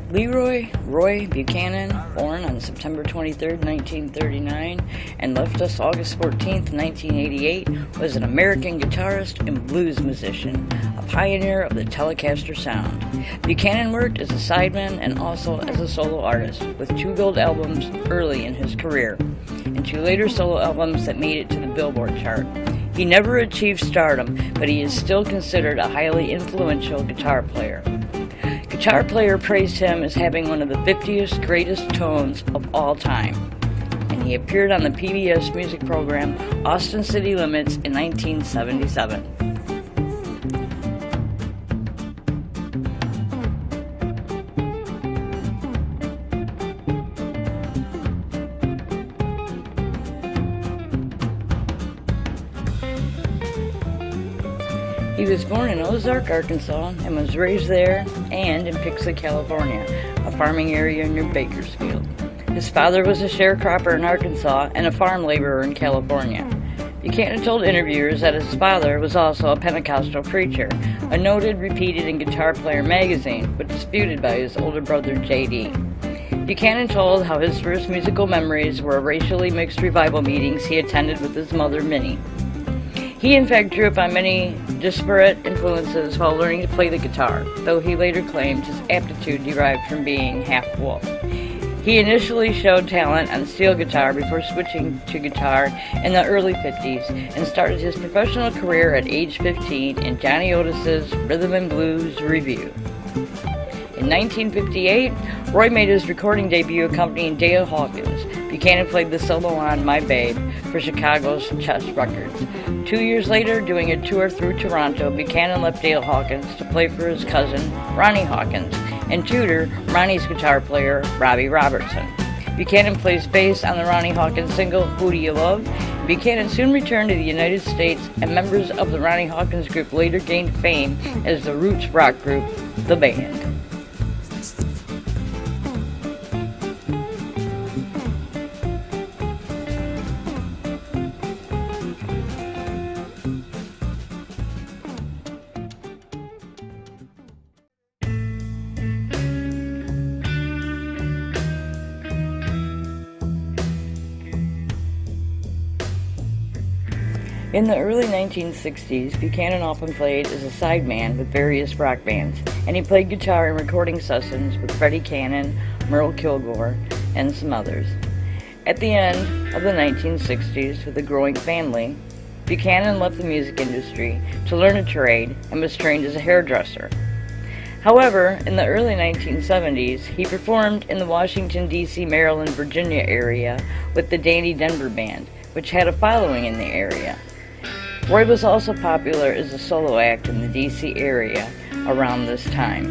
Leroy Roy Buchanan, born on September 23, 1939, and left us August 14, 1988, was an American guitarist and blues musician, a pioneer of the Telecaster sound. Buchanan worked as a sideman and also as a solo artist, with 2 gold albums early in his career, and 2 later solo albums that made it to the Billboard chart. He never achieved stardom, but he is still considered a highly influential guitar player. Guitar Player praised him as having one of the 50th greatest tones of all time, and he appeared on the PBS music program Austin City Limits in 1977. He was born in Ozark, Arkansas, and was raised there and in Pixley, California, a farming area near Bakersfield. His father was a sharecropper in Arkansas and a farm laborer in California. Buchanan told interviewers that his father was also a Pentecostal preacher, a noted repeated in Guitar Player magazine, but disputed by his older brother J.D. Buchanan told how his first musical memories were racially mixed revival meetings he attended with his mother, Minnie. He in fact drew upon many disparate influences while learning to play the guitar, though he later claimed his aptitude derived from being half wolf. He initially showed talent on steel guitar before switching to guitar in the early 50s and started his professional career at age 15 in Johnny Otis's Rhythm and Blues Review. In 1958, Roy made his recording debut accompanying Dale Hawkins. Buchanan played the solo on My Babe for Chicago's Chess Records. 2 years later, doing a tour through Toronto, Buchanan left Dale Hawkins to play for his cousin, Ronnie Hawkins, and tutor Ronnie's guitar player, Robbie Robertson. Buchanan plays bass on the Ronnie Hawkins single, Who Do You Love? Buchanan soon returned to the United States, and members of the Ronnie Hawkins group later gained fame as the roots rock group, The Band. In the early 1960s, Buchanan often played as a sideman with various rock bands, and he played guitar in recording sessions with Freddie Cannon, Merle Kilgore, and some others. At the end of the 1960s, with a growing family, Buchanan left the music industry to learn a trade and was trained as a hairdresser. However, in the early 1970s, he performed in the Washington, D.C., Maryland, Virginia area with the Danny Denver Band, which had a following in the area. Roy was also popular as a solo act in the D.C. area around this time.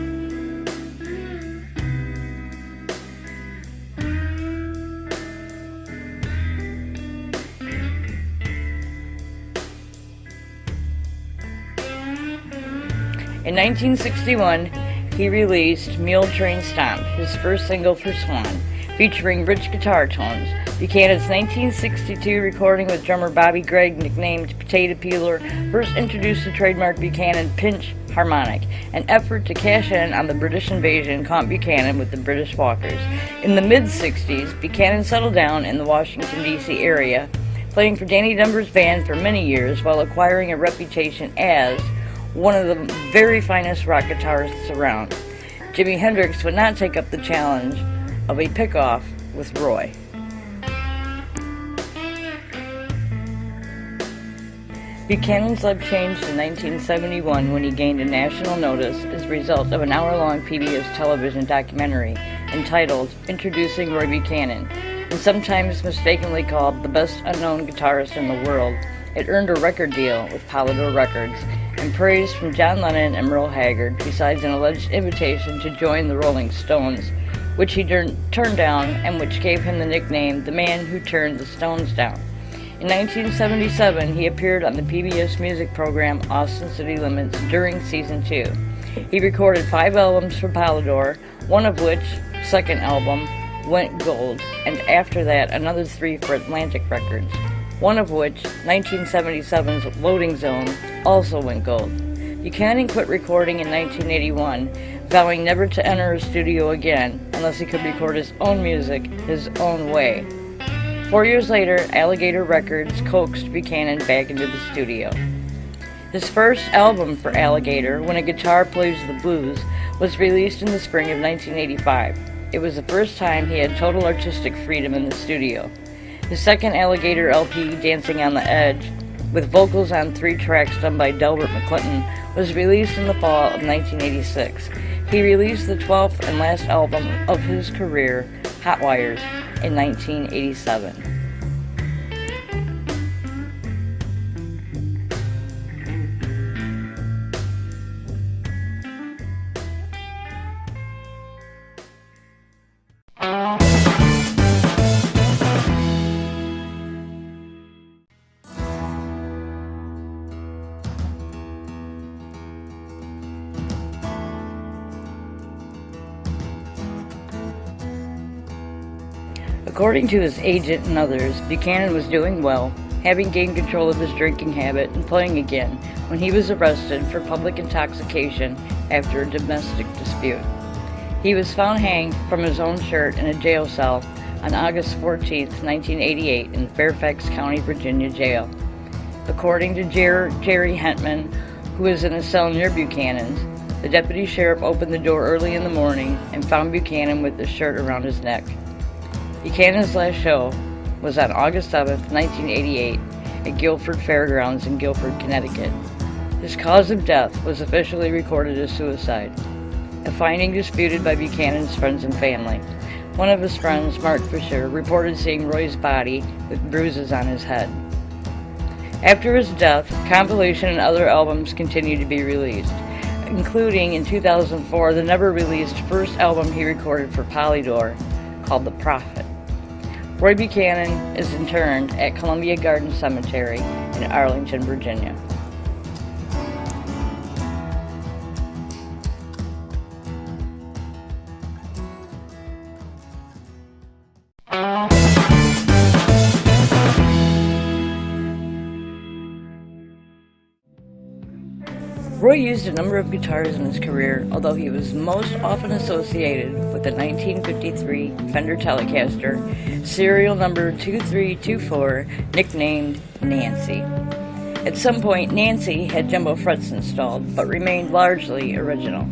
In 1961, he released Mule Train Stomp, his first single for Swan, featuring rich guitar tones. Buchanan's 1962 recording with drummer Bobby Gregg, nicknamed Potato Peeler, first introduced the trademark Buchanan pinch harmonic. An effort to cash in on the British invasion caught Buchanan with the British Walkers. In the mid-60s, Buchanan settled down in the Washington, D.C. area, playing for Danny Denver's band for many years while acquiring a reputation as one of the very finest rock guitarists around. Jimi Hendrix would not take up the challenge of a pick-off with Roy. Buchanan's life changed in 1971 when he gained a national notice as a result of an hour-long PBS television documentary entitled Introducing Roy Buchanan, and sometimes mistakenly called the best unknown guitarist in the world. It earned a record deal with Polydor Records and praise from John Lennon and Merle Haggard, besides an alleged invitation to join the Rolling Stones, which he turned down and which gave him the nickname The Man Who Turned the Stones Down. In 1977, he appeared on the PBS music program Austin City Limits during Season 2. He recorded 5 albums for Polydor, one of which, second album, went gold, and after that another 3 for Atlantic Records, one of which, 1977's Loading Zone, also went gold. Buchanan quit recording in 1981, vowing never to enter a studio again unless he could record his own music his own way. 4 years later, Alligator Records coaxed Buchanan back into the studio. His first album for Alligator, When a Guitar Plays the Blues, was released in the spring of 1985. It was the first time he had total artistic freedom in the studio. His second Alligator LP, Dancing on the Edge, with vocals on 3 tracks done by Delbert McClinton, was released in the fall of 1986. He released the 12th and last album of his career, Hot Wires, in 1987. According to his agent and others, Buchanan was doing well, having gained control of his drinking habit and playing again when he was arrested for public intoxication after a domestic dispute. He was found hanged from his own shirt in a jail cell on August 14, 1988 in Fairfax County, Virginia jail. According to Jerry Hentman, who was in a cell near Buchanan's, the deputy sheriff opened the door early in the morning and found Buchanan with the shirt around his neck. Buchanan's last show was on August 7, 1988 at Guilford Fairgrounds in Guilford, Connecticut. His cause of death was officially recorded as suicide, a finding disputed by Buchanan's friends and family. One of his friends, Mark Fisher, reported seeing Roy's body with bruises on his head. After his death, compilation and other albums continued to be released, including in 2004 the never-released first album he recorded for Polydor, called The Prophet. Roy Buchanan is interred at Columbia Garden Cemetery in Arlington, Virginia. Roy used a number of guitars in his career, although he was most often associated with the 1953 Fender Telecaster, serial number 2324, nicknamed Nancy. At some point, Nancy had jumbo frets installed, but remained largely original.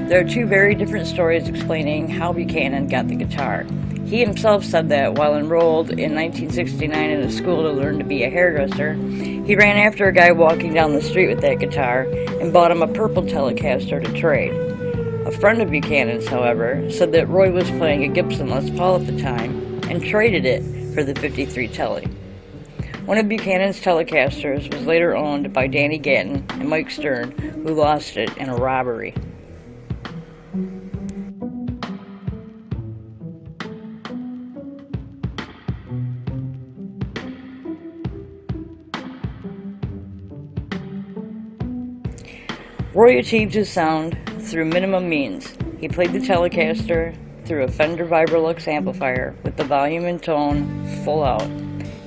There are 2 very different stories explaining how Buchanan got the guitar. He himself said that while enrolled in 1969 in a school to learn to be a hairdresser, he ran after a guy walking down the street with that guitar and bought him a purple Telecaster to trade. A friend of Buchanan's, however, said that Roy was playing a Gibson Les Paul at the time and traded it for the 53 Tele. One of Buchanan's Telecasters was later owned by Danny Gatton and Mike Stern, who lost it in a robbery. Roy achieved his sound through minimum means. He played the Telecaster through a Fender Vibrolux amplifier with the volume and tone full out,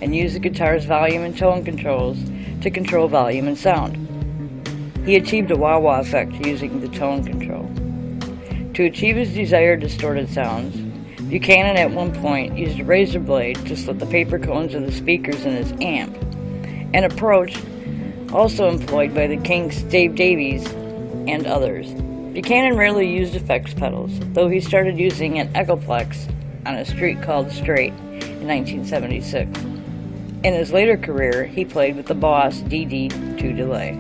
and used the guitar's volume and tone controls to control volume and sound. He achieved a wah-wah effect using the tone control. To achieve his desired distorted sounds, Buchanan at one point used a razor blade to slit the paper cones of the speakers in his amp, an approach also employed by the Kinks' Dave Davies and others. Buchanan rarely used effects pedals, though he started using an Echoplex on a street called Straight in 1976. In his later career, he played with the Boss DD2 Delay.